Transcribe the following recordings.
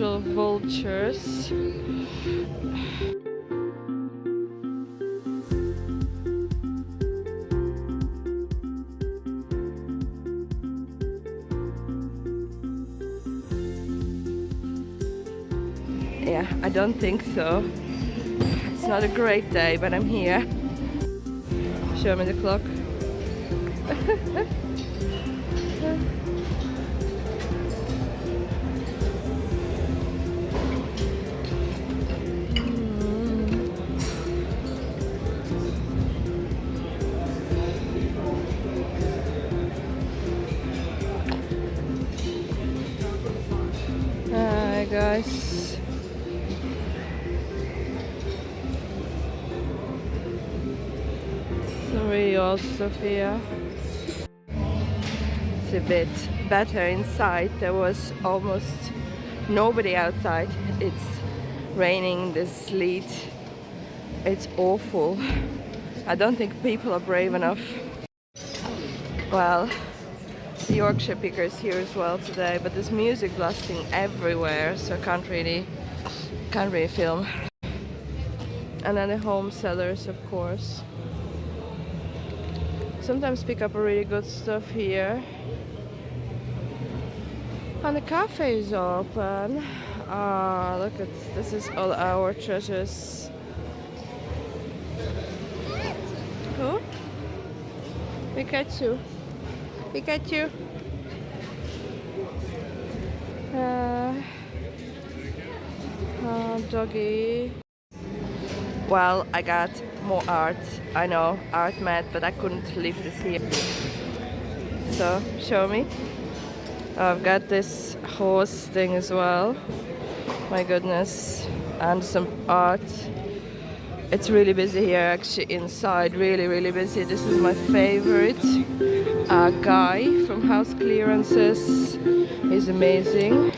usual vultures. Yeah, I don't think so. It's not a great day, but I'm here. Show me the clock. Hi guys. Some really old stuff here. It's a bit better inside. There was almost nobody outside. It's raining, there's sleet. It's awful. I don't think people are brave enough. Well, the Yorkshire pickers here as well today, but there's music blasting everywhere, so I can't really film. And then the home sellers, of course. Sometimes pick up really good stuff here. And the cafe is open. Ah, look at this is all our treasures. Who? Pikachu. Pikachu. Doggy. Well, I got more art. I know, art mat, but I couldn't leave this here. So, show me. I've got this horse thing as well. My goodness. And some art. It's really busy here actually inside, really busy. This is my favorite guy from House Clearances. He's amazing.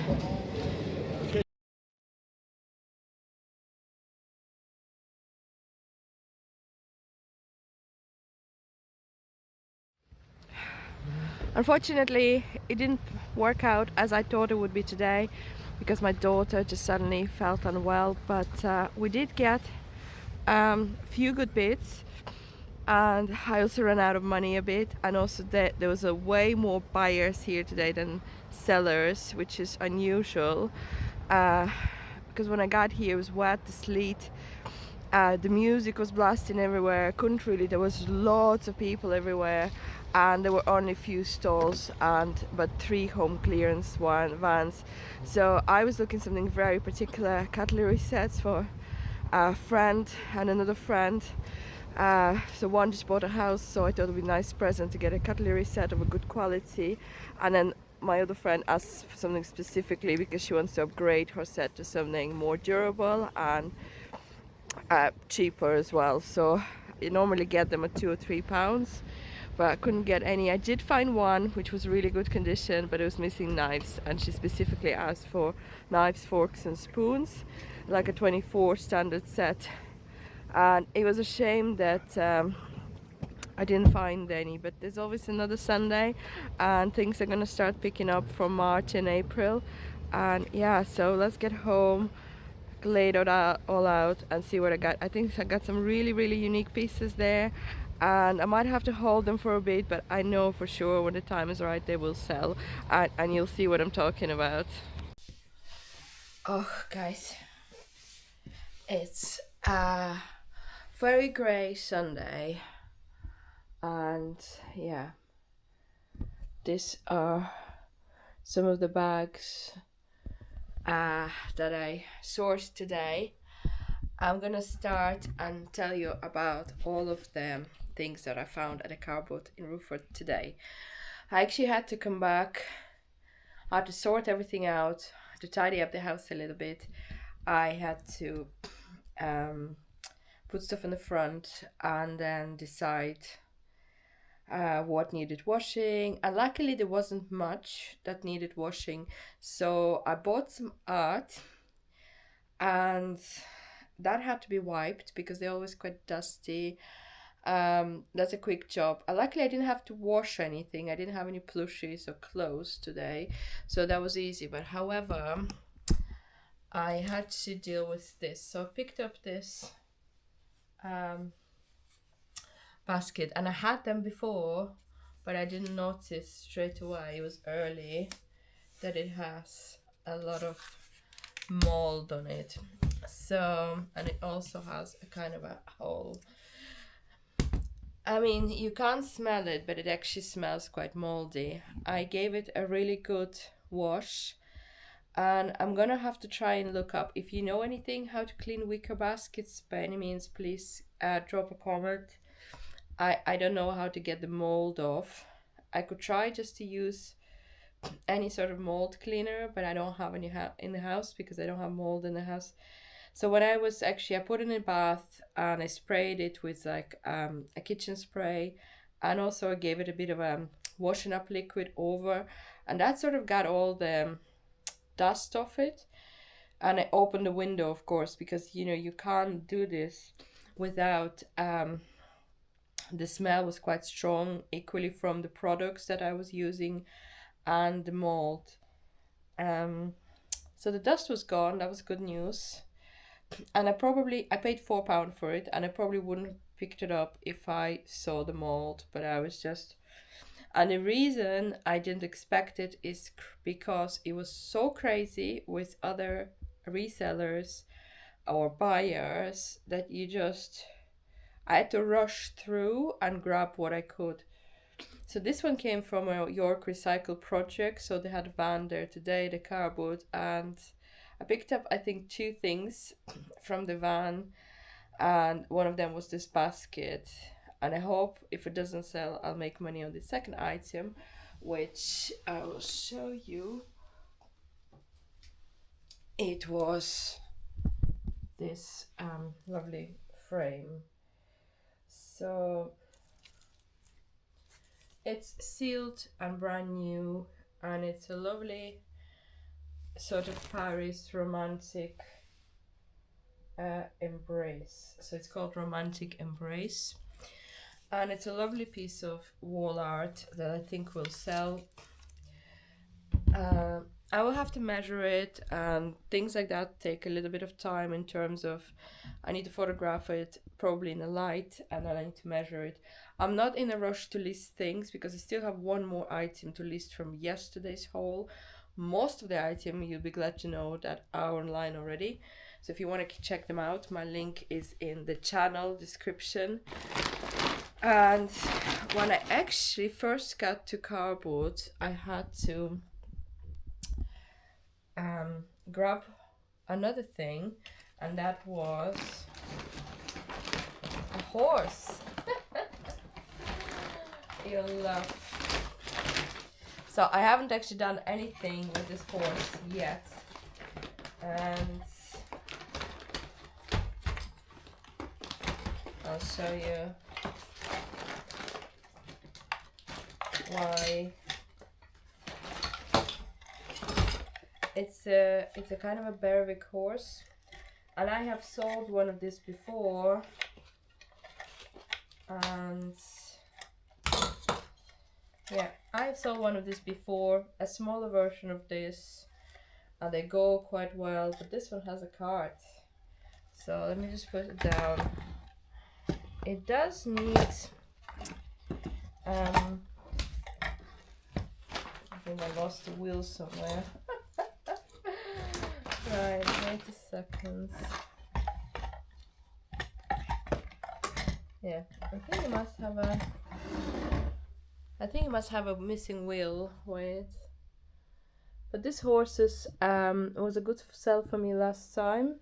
Unfortunately, it didn't work out as I thought it would be today because my daughter just suddenly felt unwell, but we did get a few good bits, and I also ran out of money a bit, and also there was a way more buyers here today than sellers, which is unusual because when I got here it was wet, the sleet, the music was blasting everywhere. I couldn't really, there was lots of people everywhere, and there were only a few stalls but 3 home clearance vans. So I was looking something very particular, cutlery sets for a friend and another friend. So one just bought a house, so I thought it would be a nice present to get a cutlery set of a good quality, and then my other friend asked for something specifically because she wants to upgrade her set to something more durable and cheaper as well. So you normally get them at £2 or £3, but I couldn't get any. I did find one which was really good condition, but it was missing knives, and she specifically asked for knives, forks and spoons, like a 24 standard set. And it was a shame that I didn't find any, but there's always another Sunday and things are gonna start picking up from March and April. And yeah, so let's get home, lay it all out and see what I got. I think I got some really unique pieces there, and I might have to hold them for a bit, but I know for sure when the time is right they will sell, and you'll see what I'm talking about. Oh guys, it's a very grey Sunday, and yeah, these are some of the bags that I sourced today. I'm gonna start and tell you about all of the things that I found at a carboot in Rufford today. I actually had to come back, I had to sort everything out, to tidy up the house a little bit. I had to put stuff in the front and then decide what needed washing, and luckily there wasn't much that needed washing, so I bought some art, and that had to be wiped because they're always quite dusty. That's a quick job. Luckily I didn't have to wash anything. I didn't have any plushies or clothes today, so that was easy. But however, I had to deal with this. So I picked up this basket, and I had them before, but I didn't notice straight away, it was early, that it has a lot of mold on it. So, and it also has a kind of a hole. I mean, you can't smell it, but it actually smells quite moldy. I gave it a really good wash, and I'm gonna have to try and look up, if you know anything how to clean wicker baskets, by any means, please drop a comment. I don't know how to get the mold off. I could try just to use any sort of mold cleaner, but I don't have any in the house because I don't have mold in the house. So when I put it in a bath and I sprayed it with like a kitchen spray, and also I gave it a bit of a washing up liquid over, and that sort of got all the dust off it. And I opened the window, of course, because you can't do this without the smell was quite strong, equally from the products that I was using and the mold. So the dust was gone. That was good news. And I paid £4 for it, and I probably wouldn't picked it up if I saw the mold. But I was just, and the reason I didn't expect it is because it was so crazy with other resellers or buyers that I had to rush through and grab what I could. So this one came from a York Recycle project. So they had a van there today, the carboot, and I picked up, I think, 2 things from the van, and one of them was this basket. And I hope if it doesn't sell, I'll make money on the second item, which I will show you. It was this lovely frame. So it's sealed and brand new, and it's a lovely sort of Paris romantic embrace. So it's called Romantic Embrace, and it's a lovely piece of wall art that I think will sell. I will have to measure it, and things like that take a little bit of time in terms of I need to photograph it probably in the light, and then I need to measure it. I'm not in a rush to list things because I still have one more item to list from yesterday's haul. Most of the item, you'll be glad to know, that are online already. So if you want to check them out, my link is in the channel description. And when I actually first got to carboot, I had to grab another thing, and that was a horse. You'll love. So I haven't actually done anything with this horse yet, and I'll show you why. It's a kind of a Berwick horse, and I have sold one of this before, and yeah, I've sold one of this before, a smaller version of this, and they go quite well, but this one has a cart. So let me just put it down. It does need I think I lost the wheel somewhere. Right, wait a second. Yeah, I think it must have a missing wheel. Wait. But this horse was a good sell for me last time.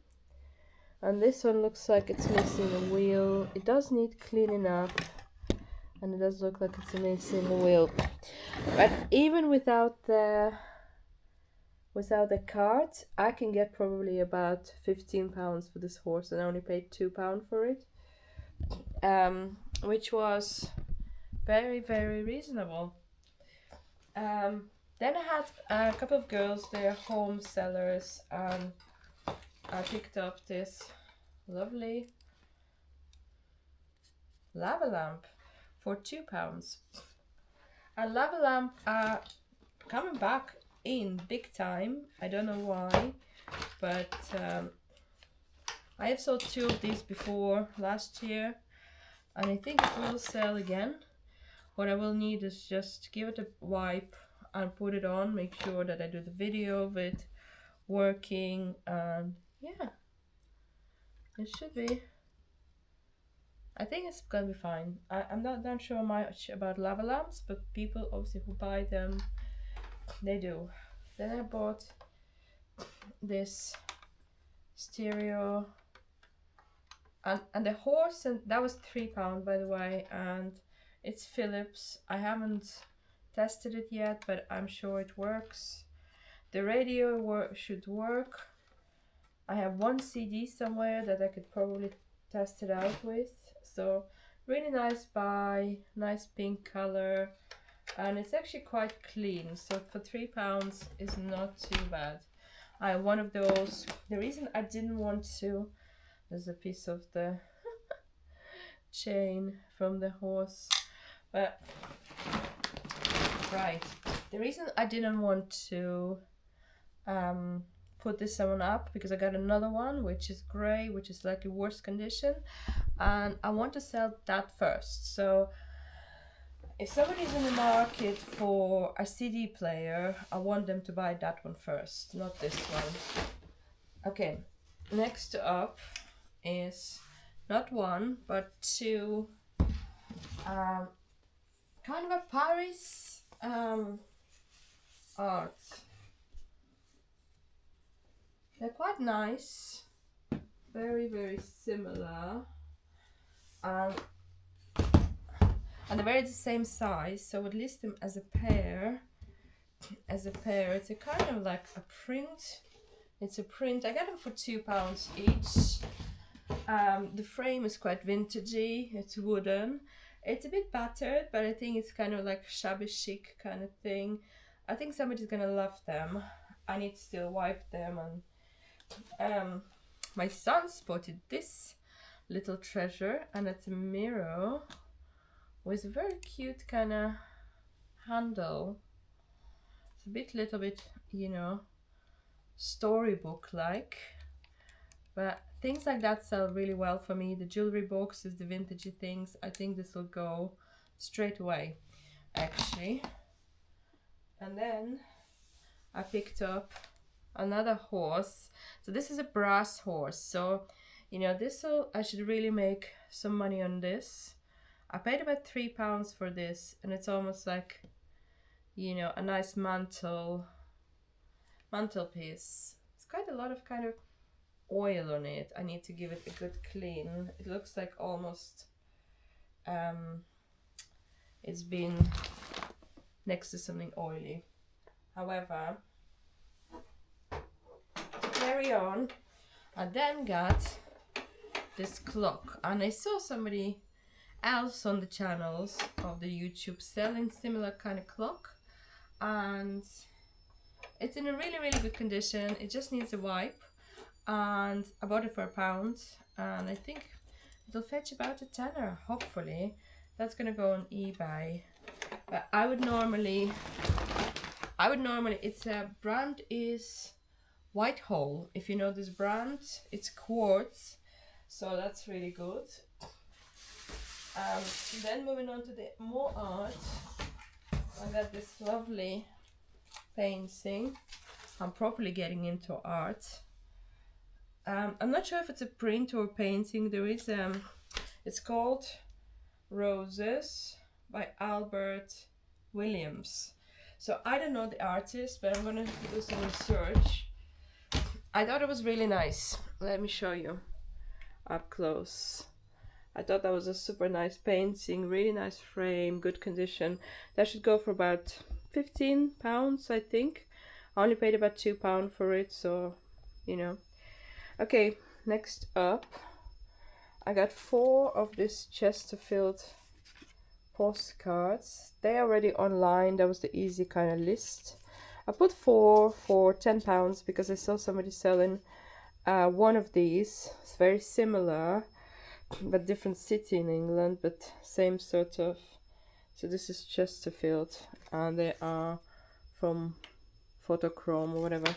And this one looks like it's missing a wheel. It does need cleaning up, and it does look like it's missing a wheel. But even without the cart, I can get probably about £15 for this horse, and I only paid £2 for it, which was very, very reasonable. Then I had a couple of girls, they're home sellers, and I picked up this lovely lava lamp for £2. And lava lamp are coming back in big time. I don't know why. but I have sold 2 of these before last year, and I think it will sell again. What I will need is just give it a wipe and put it on, make sure that I do the video of it working, and yeah, it should be. I think it's gonna be fine. I'm not sure much about lava lamps, but people obviously who buy them, they do. Then I bought this stereo, and the horse, and that was £3 by the way, and it's Philips. I haven't tested it yet, but I'm sure it works. The radio should work. I have 1 CD somewhere that I could probably test it out with. So really nice buy, nice pink color, and it's actually quite clean. So for £3 is not too bad. I have one of those. The reason I didn't want to, there's a piece of the chain from the horse, but right. The reason I didn't want to put this one up, because I got another one which is grey, which is like a worse condition, and I want to sell that first. So if somebody's in the market for a CD player, I want them to buy that one first, not this one. Okay, next up is not 1 but 2 kind of a Paris art. They're quite nice, very similar, and they're very the same size, so I would list them as a pair. It's a kind of like a print. It's a print. I got them for £2 each. The frame is quite vintagey. It's wooden. It's a bit battered, but I think it's kind of like shabby chic kind of thing. I think somebody's gonna love them. I need to still wipe them, and my son spotted this little treasure, and it's a mirror with a very cute kind of handle. It's a little bit, you know, storybook like, but things like that sell really well for me. The jewelry boxes, the vintagey things, I think this will go straight away actually. And then I picked up another horse. So this is a brass horse, so you know, I should really make some money on this. I paid about £3 for this, and it's almost like, you know, a nice mantelpiece. It's quite a lot of kind of oil on it. I need to give it a good clean. It looks like almost it's been next to something oily. However, to carry on, I then got this clock, and I saw somebody else on the channels of the YouTube selling similar kind of clock, and it's in a really good condition. It just needs a wipe, and I bought it for £1, and I think it'll fetch about a tenner. Hopefully that's gonna go on eBay. But I would normally it's a brand is Whitehall. If you know this brand, it's quartz, so that's really good. Then moving on to the more art, I got this lovely painting. I'm properly getting into art. I'm not sure if it's a print or painting. There is it's called Roses by Albert Williams. So I don't know the artist, but I'm gonna do some research. I thought it was really nice. Let me show you up close. I thought that was a super nice painting, really nice frame, good condition. That should go for about £15, I think. I only paid about £2 for it, so you know. Okay, next up, I got 4 of this Chesterfield postcards. They're already online. That was the easy kind of list. I put 4 for £10 because I saw somebody selling one of these. It's very similar, but different city in England, but same sort of. So this is Chesterfield, and they are from Photochrome or whatever,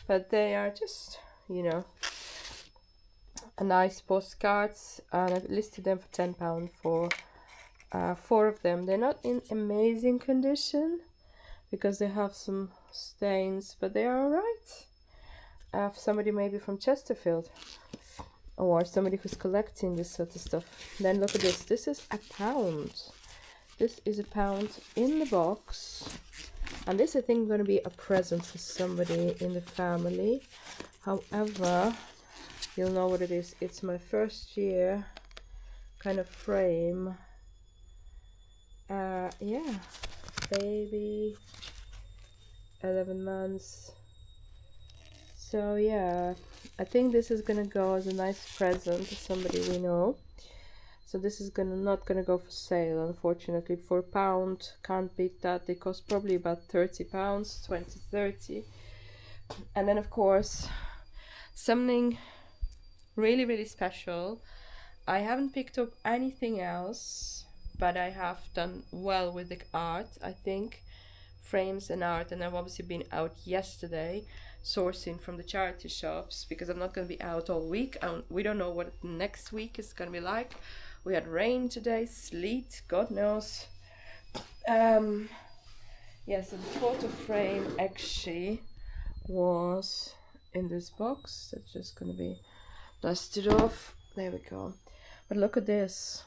but they are just, you know, a nice postcards, and I've listed them for £10 for 4 of them. They're not in amazing condition because they have some stains, but they are alright. For somebody maybe from Chesterfield or somebody who's collecting this sort of stuff. Then look at this. This is £1. This is £1 in the box. And this, I think, is going to be a present for somebody in the family. However, you'll know what it is. It's my first year kind of frame. Yeah, baby, 11 months. So yeah, I think this is gonna go as a nice present to somebody we know. So this is not gonna go for sale, unfortunately. For £1, can't beat that. They cost probably about £30, 20, 30. And then of course, something really, really special. I haven't picked up anything else, but I have done well with the art, I think. Frames and art, and I've obviously been out yesterday sourcing from the charity shops because I'm not going to be out all week. We don't know what next week is going to be like. We had rain today, sleet, God knows. Yeah, so the photo frame actually was in this box. That's just going to be dusted off. There we go. But look at this.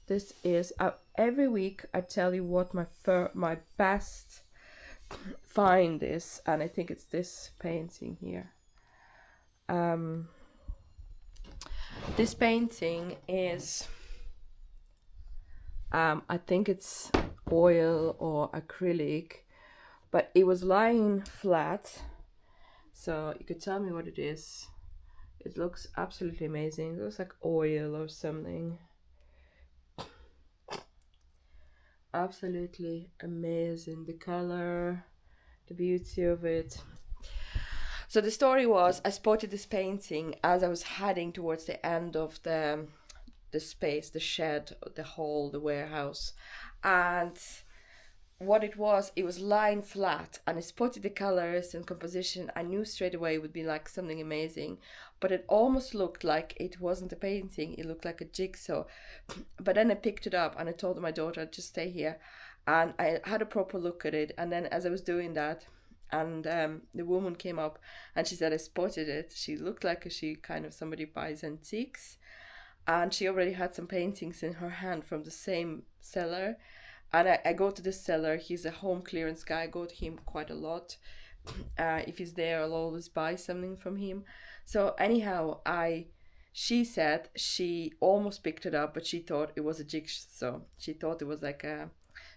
This is every week I tell you what my best find is, and I think it's this painting here. This painting is I think it's oil or acrylic, but it was lying flat, so you could tell me what it is. It looks absolutely amazing. It looks like oil or something. Absolutely amazing. The color, the beauty of it. So the story was, I spotted this painting as I was heading towards the end of the space, the shed, the hall, the warehouse, and what it was lying flat, and I spotted the colors and composition. I knew straight away it would be like something amazing, but it almost looked like it wasn't a painting. It looked like a jigsaw. But then I picked it up and I told my daughter, just stay here, and I had a proper look at it. And then as I was doing that, and the woman came up and she said, I spotted it. She looked like she kind of somebody buys antiques, and she already had some paintings in her hand from the same seller. And I go to this seller. He's a home clearance guy. I go to him quite a lot. If he's there, I'll always buy something from him. So anyhow, she said she almost picked it up, but she thought it was a jigsaw. She thought it was like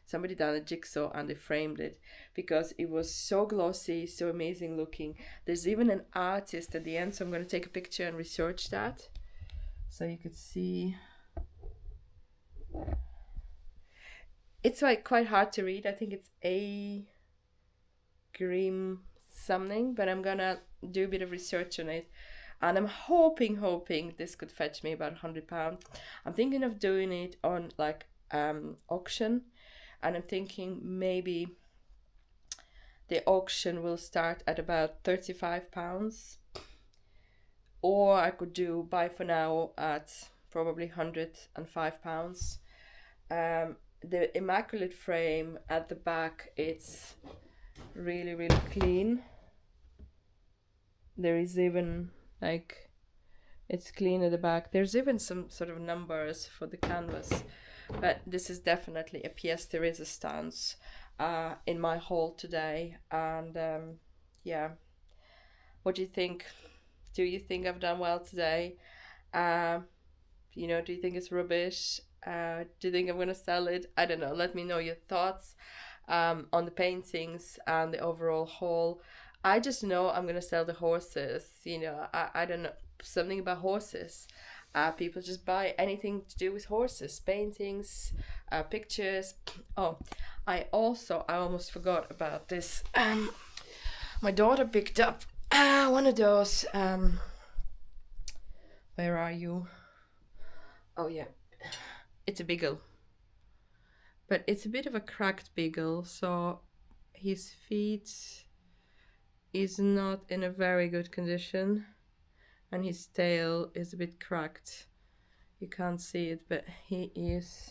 somebody done a jigsaw and they framed it because it was so glossy, so amazing looking. There's even an artist at the end, so I'm going to take a picture and research that so you could see. It's like quite hard to read. I think it's A. Grim something, but I'm gonna do a bit of research on it, and I'm hoping this could fetch me about £100. I'm thinking of doing it on like auction, and I'm thinking maybe the auction will start at about £35, or I could do buy for now at probably £105. The immaculate frame at the back, it's really, really clean. There is even like, it's clean at the back. There's even some sort of numbers for the canvas, but this is definitely a pièce de résistance in my haul today. And yeah, what do you think? Do you think I've done well today? Do you think it's rubbish? Do you think I'm gonna sell it? I don't know. Let me know your thoughts on the paintings and the overall haul. I just know I'm gonna sell the horses. I don't know, something about horses. People just buy anything to do with horses, paintings, pictures. Oh, I almost forgot about this. My daughter picked up one of those. Where are you? Oh yeah, it's a beagle, but it's a bit of a cracked beagle, so his feet is not in a very good condition. and his tail is a bit cracked. You can't see it, but he is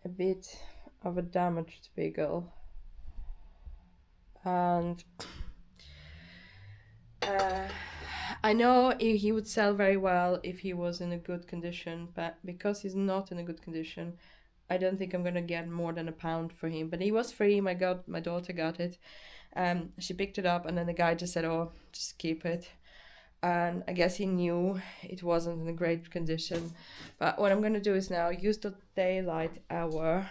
a bit of a damaged beagle. And I know he would sell very well if he was in a good condition, but because he's not in a good condition, I don't think I'm gonna get more than £1 for him. But he was free. My daughter got it. She picked it up, and then the guy just said, "Oh, just keep it." And I guess he knew it wasn't in a great condition. But what I'm gonna do is now use the daylight hour.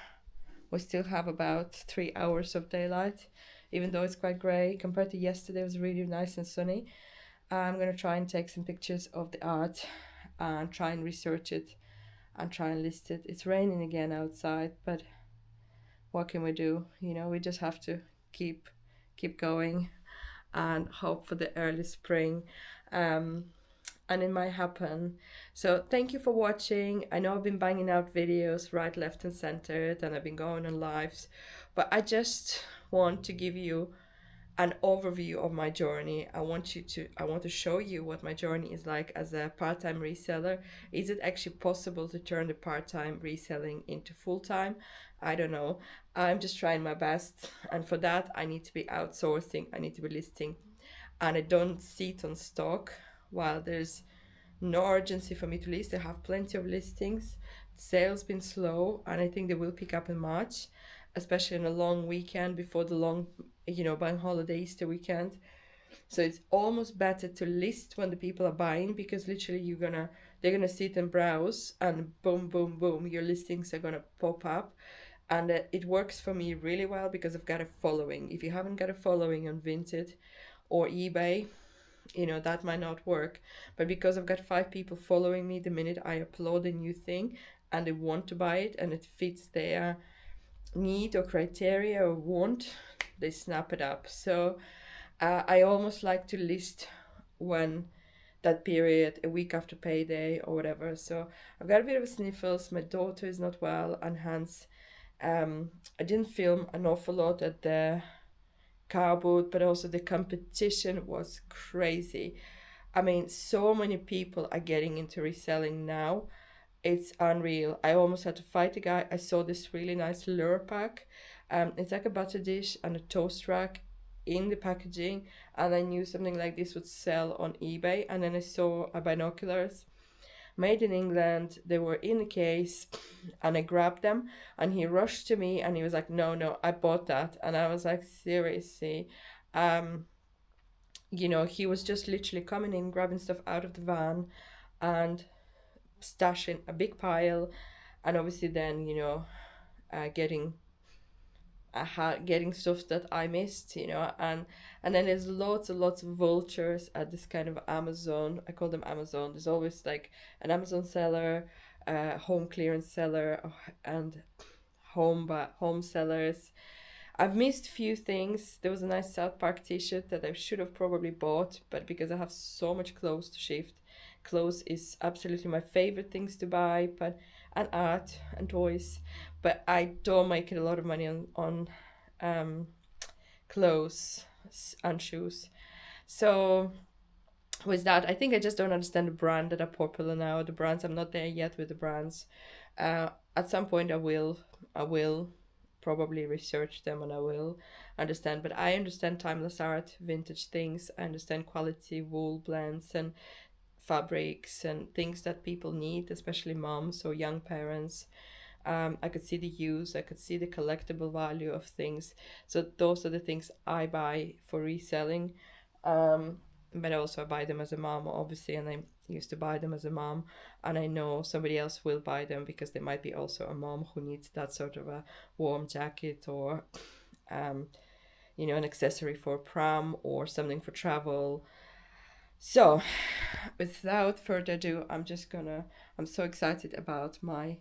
We still have about 3 hours of daylight, even though it's quite grey compared to yesterday. It was really nice and sunny. I'm gonna try and take some pictures of the art and try and research it and try and list it. It's raining again outside, but what can we do? You know, we just have to keep going and hope for the early spring. And it might happen. So thank you for watching. I know I've been banging out videos right, left, and centered, and I've been going on lives, but I just want to give you an overview of my journey. I want to show you what my journey is like as a part-time reseller. Is it actually possible to turn the part-time reselling into full-time? I don't know. I'm just trying my best, and for that I need to be outsourcing, I need to be listing, and I don't sit on stock. While there's no urgency for me to list, I have plenty of listings. Sales been slow, and I think they will pick up in March, especially on a long weekend before the long, bank holiday, Easter weekend. So it's almost better to list when the people are buying, because literally they're gonna sit and browse, and boom, boom, boom, your listings are gonna pop up. And it works for me really well because I've got a following. If you haven't got a following on Vinted or eBay, that might not work. But because I've got 5 people following me the minute I upload a new thing, and they want to buy it and it fits their need or criteria or want, they snap it up. So I almost like to list when that period, a week after payday or whatever. So I've got a bit of sniffles. My daughter is not well, and hence I didn't film an awful lot at the carboot, but also the competition was crazy. I mean, so many people are getting into reselling now. It's unreal. I almost had to fight a guy. I saw this really nice lure pack. It's like a butter dish and a toast rack in the packaging, and I knew something like this would sell on eBay. And then I saw a binoculars made in England. They were in a case, and I grabbed them, and he rushed to me and he was like, "No, no, I bought that." And I was like, "Seriously?" He was just literally coming in, grabbing stuff out of the van and stashing a big pile, and obviously then, getting getting stuff that I missed, and then there's lots and lots of vultures at this kind of Amazon. I call them Amazon. There's always like an Amazon seller, home clearance seller, and home sellers. I've missed few things. There was a nice South Park t-shirt that I should have probably bought, but because I have so much clothes to shift, clothes is absolutely my favorite things to buy, but and art and toys, but I don't make a lot of money on clothes and shoes. So with that, I think I just don't understand the brand that are popular now. The brands, I'm not there yet with the brands. At some point, I will probably research them, and I will understand. But I understand timeless art, vintage things. I understand quality wool blends and fabrics and things that people need, especially moms or young parents. I could see the use, I could see the collectible value of things. So those are the things I buy for reselling. But also I buy them as a mom, obviously, and I used to buy them as a mom, and I know somebody else will buy them because they might be also a mom who needs that sort of a warm jacket, or an accessory for pram or something for travel. So without further ado, I'm so excited about my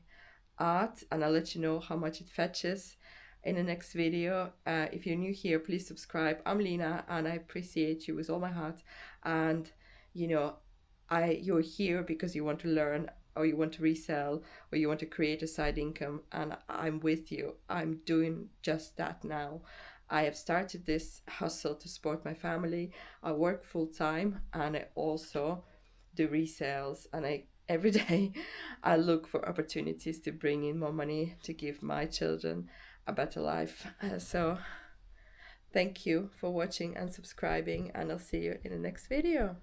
art, and I'll let you know how much it fetches in the next video. If you're new here, please subscribe. I'm Lena, and I appreciate you with all my heart. And you know, you're here because you want to learn, or you want to resell, or you want to create a side income, and I'm with you. I'm doing just that now. I have started this hustle to support my family. I work full time and I also do resales, and I every day I look for opportunities to bring in more money to give my children a better life. So thank you for watching and subscribing, and I'll see you in the next video.